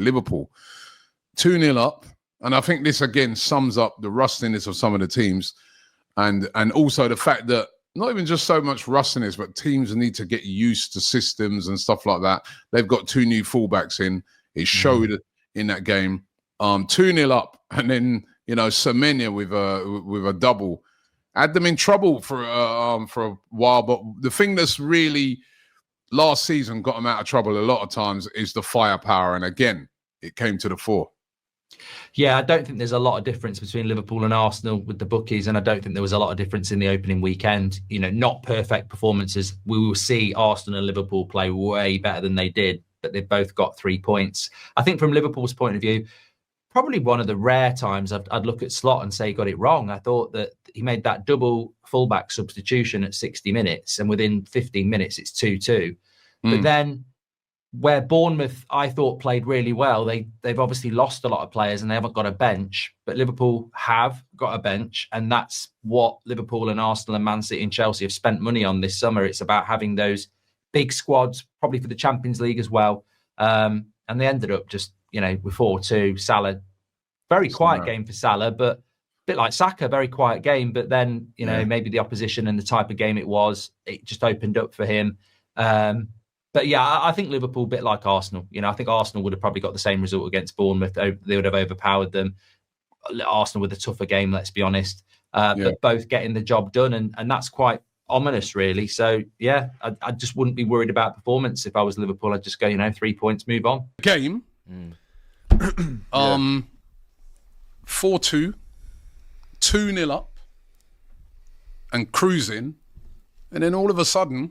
Liverpool. 2-0 up. And I think this, again, sums up the rustiness of some of the teams. And also the fact that not even just so much rustiness, but teams need to get used to systems and stuff like that. They've got 2 new fullbacks in. It showed in that game. 2-0 up. And then, Semenya with a double. Had them in trouble for a while. But the thing that's really last season got them out of trouble a lot of times is the firepower. And again, it came to the fore. Yeah, I don't think there's a lot of difference between Liverpool and Arsenal with the bookies, and I don't think there was a lot of difference in the opening weekend. Not perfect performances. We will see Arsenal and Liverpool play way better than they did, but they've both got 3 points. I think from Liverpool's point of view, probably one of the rare times I'd look at Slot and say he got it wrong. I thought that he made that double fullback substitution at 60 minutes, and within 15 minutes it's 2-2. But then where Bournemouth, I thought, played really well, they've obviously lost a lot of players and they haven't got a bench, but Liverpool have got a bench, and that's what Liverpool and Arsenal and Man City and Chelsea have spent money on this summer. It's about having those big squads, probably for the Champions League as well. And they ended up just, with 4-2. Salah, very quiet game for Salah, but a bit like Saka, very quiet game. But then, maybe the opposition and the type of game it just opened up for him. But yeah, I think Liverpool, a bit like Arsenal. I think Arsenal would have probably got the same result against Bournemouth. They would have overpowered them. Arsenal with a tougher game, let's be honest. But both getting the job done, and that's quite ominous, really. So yeah, I just wouldn't be worried about performance if I was Liverpool. I'd just go, 3 points, move on. Game, 4-2, 2-0 up, and cruising, and then all of a sudden,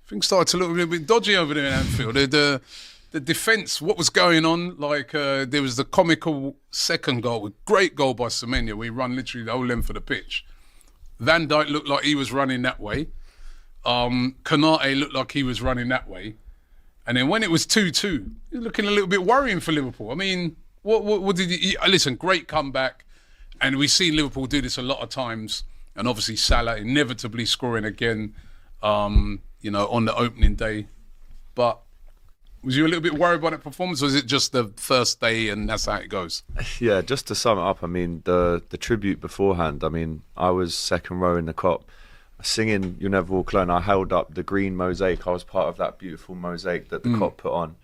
things started to look a little bit dodgy over there in Anfield. The defence, what was going on? There was the comical second goal, a great goal by Semenya. We run literally the whole length of the pitch. Van Dijk looked like he was running that way. Konate looked like he was running that way. And then when it was 2-2, it was looking a little bit worrying for Liverpool. I mean, what did you... Listen, great comeback. And we've seen Liverpool do this a lot of times. And obviously Salah inevitably scoring again, on the opening day. But was you a little bit worried about that performance, or is it just the first day and that's how it goes? Yeah, just to sum it up, I mean, the tribute beforehand, I mean, I was second row in the Kop singing You'll Never Walk Alone. I held up the green mosaic. I was part of that beautiful mosaic that the Kop put on.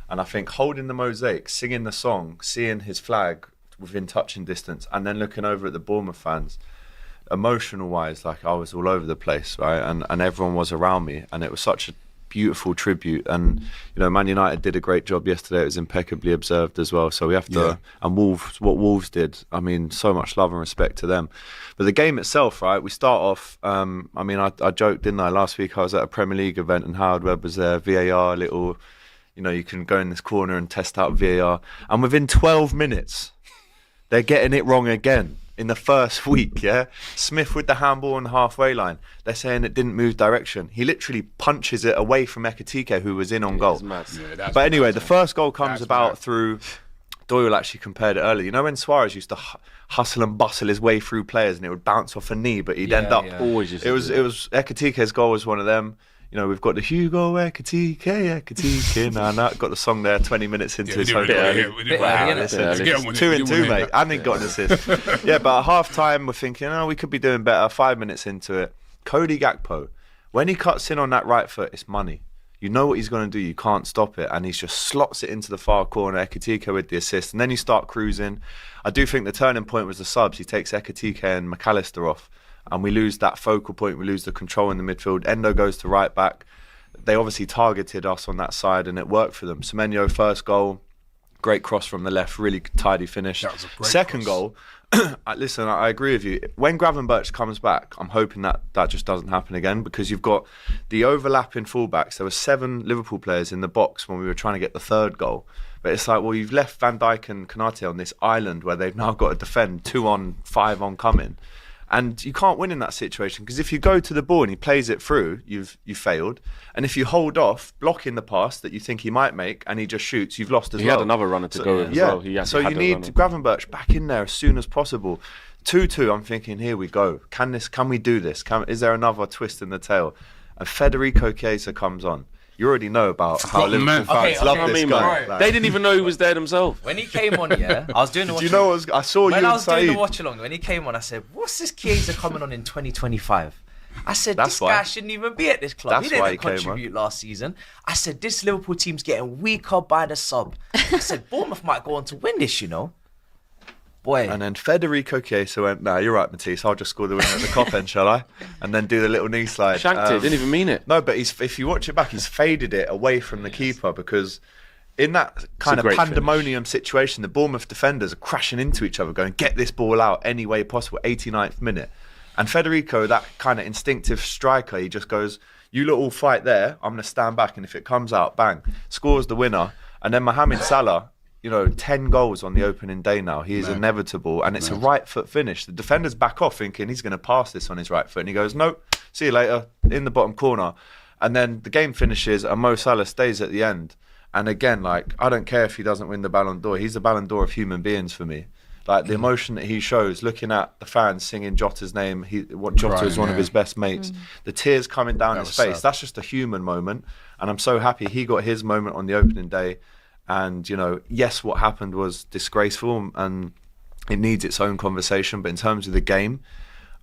And I think holding the mosaic, singing the song, seeing his flag within touching distance, and then looking over at the Bournemouth fans, emotional wise, I was all over the place, right? And everyone was around me, and it was such a beautiful tribute. And Man United did a great job yesterday. It was impeccably observed as well. So we have to, and Wolves, what Wolves did, I mean, so much love and respect to them. But the game itself, right? We start off. I joked, didn't I? Last week I was at a Premier League event and Howard Webb was there. VAR, little, you can go in this corner and test out VAR, and within 12 minutes, they're getting it wrong again. In the first week, Smith with the handball on the halfway line. They're saying it didn't move direction. He literally punches it away from Ekitike, who was in on goal. But anyway, the first goal comes about through... Doyle actually compared it earlier. When Suarez used to hustle and bustle his way through players and it would bounce off a knee, but he'd end up... Always it was Ekitike's goal was one of them. We've got the Hugo Ekitike. Nah, got the song there 20 minutes into his own. 2-2, mate. And he got an assist. But at half-time, we're thinking, we could be doing better. 5 minutes into it. Cody Gakpo, when he cuts in on that right foot, it's money. You know what he's going to do. You can't stop it. And he just slots it into the far corner. Ekitike with the assist. And then you start cruising. I do think the turning point was the subs. He takes Ekitike and McAllister off. And we lose that focal point. We lose the control in the midfield. Endo goes to right back. They obviously targeted us on that side and it worked for them. Semenyo, first goal. Great cross from the left. Really tidy finish. That was a great Second cross. Goal. Listen, I agree with you. When Gravenberch comes back, I'm hoping that just doesn't happen again, because you've got the overlapping fullbacks. There were 7 Liverpool players in the box when we were trying to get the third goal. But it's like, well, you've left Van Dijk and Konate on this island where they've now got to defend 2 on, 5 on coming. And you can't win in that situation, because if you go to the ball and he plays it through, you've failed. And if you hold off, blocking the pass that you think he might make, and he just shoots, you've lost as well. He had another runner to go as well. So you need Gravenberch back in there as soon as possible. 2-2, I'm thinking, here we go. Can we do this? Is there another twist in the tail? And Federico Chiesa comes on. you already know about how Proper Liverpool man. fans love I this mean, guy. man, Like, they didn't even know he was there themselves. When he came on, I was doing the watch. do you know what I saw you When I and was doing the Saeed. watch along, when he came on, I said, "What's this Chiesa coming on in 2025?" I said, That's "This why. guy shouldn't even be at this club. That's He why didn't he came contribute last season." I said, "This Liverpool team's getting weaker by the sub." I said, "Bournemouth might go on to win this, you know." Boy. And then Federico Chiesa went, "Nah, you're right, Matisse. I'll just score the winner at the Kop end, shall I?" And then do the little knee slide. Shanked it, didn't even mean it. No, but if you watch it back, he's faded it away from the keeper because in that kind of great pandemonium situation, the Bournemouth defenders are crashing into each other, going, "Get this ball out any way possible." 89th minute. And Federico, that kind of instinctive striker, he just goes, "You lot all fight there. I'm going to stand back. And if it comes out, bang," scores the winner. And then Mohamed Salah, 10 goals on the opening day now. He is inevitable. And it's a right foot finish. The defenders back off thinking he's going to pass this on his right foot. And he goes, "Nope, see you later," in the bottom corner. And then the game finishes and Mo Salah stays at the end. And again, I don't care if he doesn't win the Ballon d'Or. He's the Ballon d'Or of human beings for me. Like, the emotion that he shows, looking at the fans singing Jota's name, Jota is one of his best mates, the tears coming down his face, that's just a human moment. And I'm so happy he got his moment on the opening day. And, yes, what happened was disgraceful and it needs its own conversation. But in terms of the game,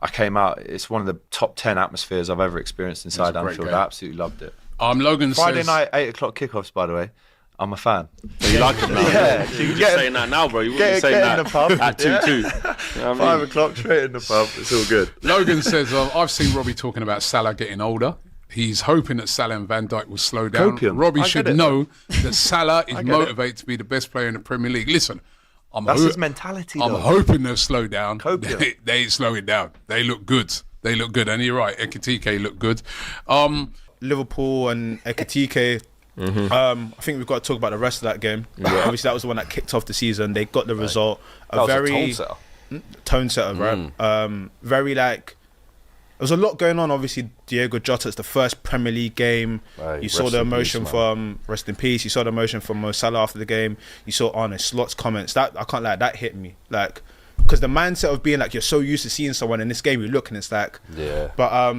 I came out, it's one of the top 10 atmospheres I've ever experienced inside Anfield. I absolutely loved it. Logan Friday says, night, 8 o'clock kickoffs, by the way. I'm a fan. You like him now? Yeah. You're just saying that now, bro. You wouldn't be saying that in the pub. at 2-2. You know what 5 o'clock, straight in the pub. It's all good. Logan says, I've seen Robbie talking about Salah getting older. He's hoping that Salah and Van Dijk will slow down. Copium. Robbie should know that Salah is motivated to be the best player in the Premier League. Listen, That's his mentality, I'm though. hoping they'll slow down. Copium. They ain't slowing down. They look good. And you're right, Ekitike looked good. Liverpool and Ekitike. I think we've got to talk about the rest of that game. Obviously, that was the one that kicked off the season. They got the result. That was a tone setter. Right? Very there was a lot going on. Obviously, Diego Jota, it's the first Premier League game. You saw the emotion from rest in peace. You saw the emotion from Mo Salah after the game. You saw Arne Slot's comments. That I can't lie, that hit me. Because the mindset of being you're so used to seeing someone in this game, you look and it's But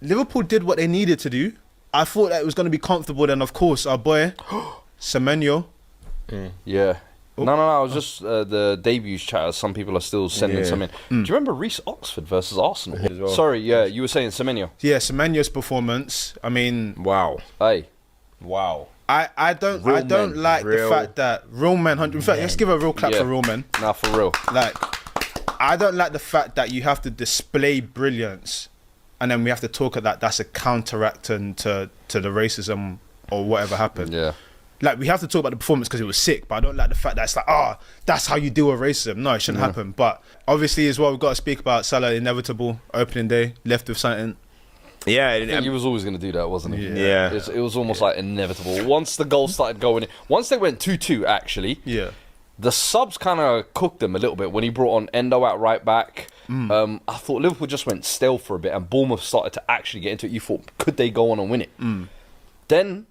Liverpool did what they needed to do. I thought that it was going to be comfortable. Then, of course, our boy Semenyo. Yeah. No. I was just the debuts chatter. Some people are still sending some in. Do you remember Reece Oxford versus Arsenal? Sorry, you were saying Semenyo. Yeah, Semenyo's performance. I mean, wow. Hey, wow. I don't like the fact that real men. In fact, let's give a real clap for real men. Nah, for real. I don't like the fact that you have to display brilliance, and then we have to talk at that's a counteracting to the racism or whatever happened. Yeah. We have to talk about the performance because it was sick, but I don't like the fact that it's that's how you deal with racism. No, it shouldn't happen. But obviously as well, we've got to speak about Salah, inevitable opening day, left with something. Yeah, I think he was always going to do that, wasn't he? Yeah. It was almost inevitable. Once the goals started going in, once they went 2-2, actually, the subs kind of cooked them a little bit when he brought on Endo at right back. I thought Liverpool just went stale for a bit and Bournemouth started to actually get into it. You thought, could they go on and win it? Then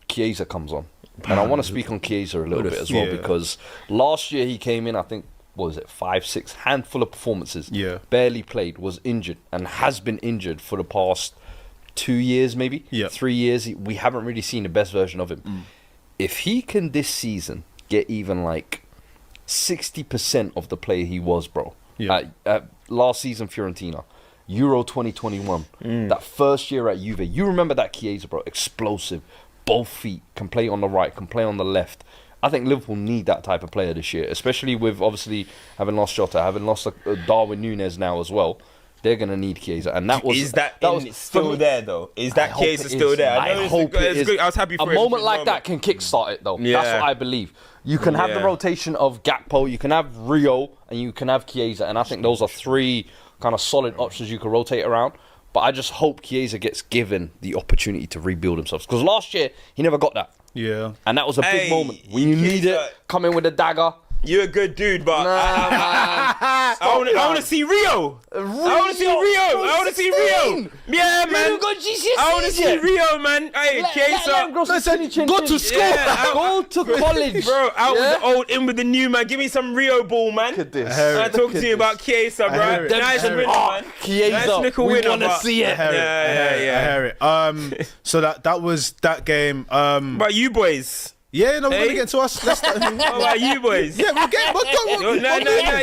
Chiesa comes on. And I want to speak on Chiesa a little bit as well because last year he came in, I think, what was it, 5-6, handful of performances. Yeah. Barely played, was injured and has been injured for the past 2 years maybe, 3 years. We haven't really seen the best version of him. If he can this season get even 60% of the player he was, bro, at last season Fiorentina, Euro 2021, that first year at Juve, you remember that Chiesa, bro, explosive, both feet, can play on the right, can play on the left. I think Liverpool need that type of player this year, especially with obviously having lost Jota, having lost Darwin Núñez now as well. They're going to need Chiesa. And that was... Is that was still there, though? Is that Chiesa still there? I hope it is. I was happy for a moment like that can kickstart it, though. Yeah. That's what I believe. You can have the rotation of Gakpo, you can have Rio, and you can have Chiesa. And I think those are three kind of solid options you can rotate around. But I just hope Chiesa gets given the opportunity to rebuild himself. Because last year, he never got that. Yeah. And that was a big moment. When you need it, come in with a dagger. You're a good dude, but I want to see Rio. I want to see Rio. Yeah, man. I want to see Rio, man. Hey, Chiesa. Go to school. Go to college. Bro, out with the old, in with the new, man. Give me some Rio ball, man. Look at this. I'm talking to you about Chiesa, bro. Nice winner, man. Chiesa. Nice little We winner, want to but- see it. Yeah. I hear it. So that was that game. But you boys. Yeah, no, we're Hey? gonna get to us. Let's What about you boys? yeah, we'll get. No, yeah.